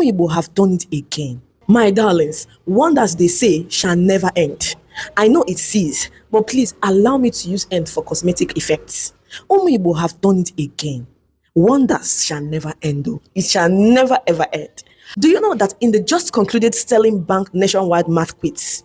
Igbo have done it again. My darlings, wonders they say shall never end. I know it cease, but please allow me to use end for cosmetic effects. Igbo have done it again. Wonders shall never end, though. It shall never ever end. Do you know that in the just concluded Sterling Bank nationwide math quiz,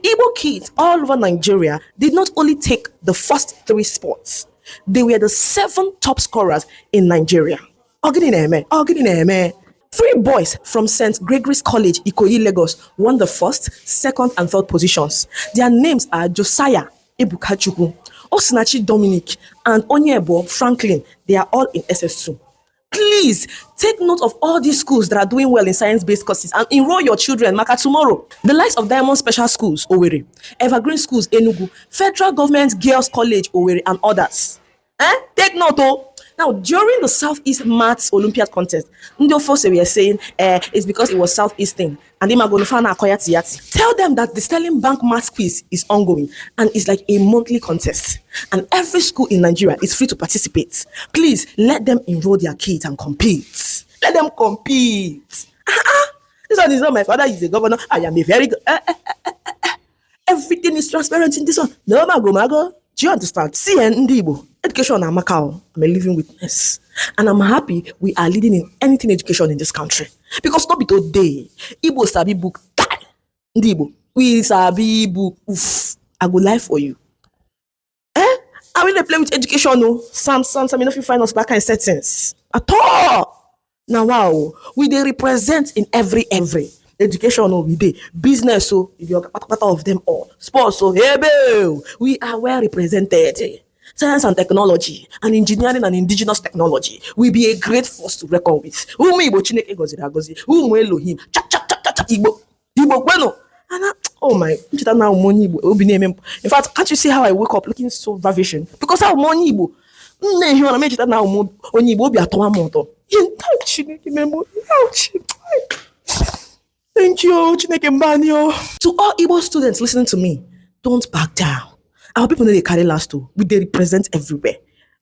Igbo kids all over Nigeria did not only take the first 3 spots, they were the 7 top scorers in Nigeria. Ogini. 3 boys from St. Gregory's College, Ikoyi, Lagos won the first, second, and third positions. Their names are Josiah Ebukachukwu, Osinachi Dominic, and Onyebo Franklin. They are all in SS2. Please take note of all these schools that are doing well in science-based courses and enroll your children maka tomorrow. The likes of Diamond Special Schools, Owerri, Evergreen Schools, Enugu, Federal Government Girls College, Owerri, and others. Take note, oh. Now, during the Southeast Maths Olympiad contest, Ndo Fose were saying it's because it was Southeast thing. And they are going to find out. Tell them that the Sterling Bank Maths quiz is ongoing and it's like a monthly contest. And every school in Nigeria is free to participate. Please let them enroll their kids and compete. Let them compete. This one is not my father, he's a governor. I am a very good. Everything is transparent in this one. No, mago. Do you understand? See, Igbo, education and Macau, I'm a living witness. And I'm happy we are leading in anything education in this country. Because not be today, Igbo sabi book die. Igbo, we sabi book. Oof, I go lie for you. I will play with education, no. Some, I mean, if you find us back in settings. At all. Now, wow, we they represent in every. Education, we dey business, so if you're part of them all. Sports, so we are well represented. Science and technology, and engineering and indigenous technology will be a great force to reckon with. Igbo bueno. Oh my, in fact, can't you see how I wake up looking so ravishing? Because how money Igbo. Thank you, Chineke Mbanyo. To all Igbo students listening to me, don't back down. Our people know they carry last too. We they represent everywhere.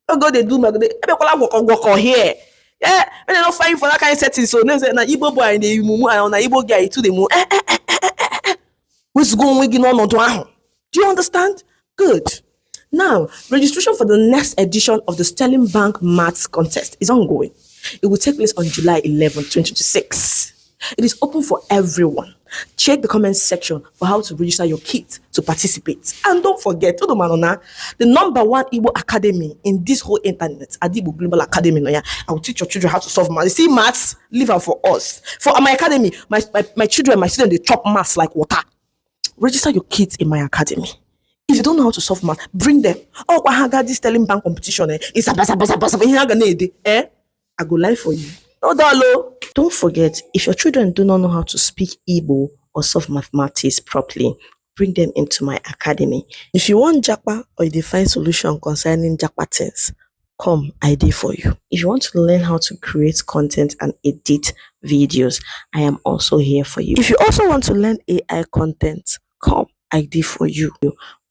Oh God, they do my walk here. Yeah, when they not fighting for that kind of setting, so they say na Igbo boy and the mumu and na Igbo guy too they move. What's going on? Do you understand? Good. Now, registration for the next edition of the Sterling Bank Maths Contest is ongoing. It will take place on July 11, 2026. It is open for everyone. Check the comment section for how to register your kit to participate. And don't forget, the #1 Igbo Academy in this whole internet, Adibo Global Academy. I will teach your children how to solve maths. You see, maths, leave them for us. For my academy, my children, my students, they chop maths like water. Register your kids in my academy. If you don't know how to solve math, bring them. Oh, I got this Sterling Bank competition. It's a basa. I go live for you. No, Dalo. Don't forget, if your children do not know how to speak Igbo or solve mathematics properly, bring them into my academy. If you want Japa or you find solution concerning Japa things, come, I did for you. If you want to learn how to create content and edit videos, I am also here for you. If you also want to learn AI content, come, I did for you.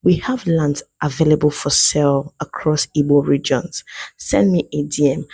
We have lands available for sale across Igbo regions. Send me a DM.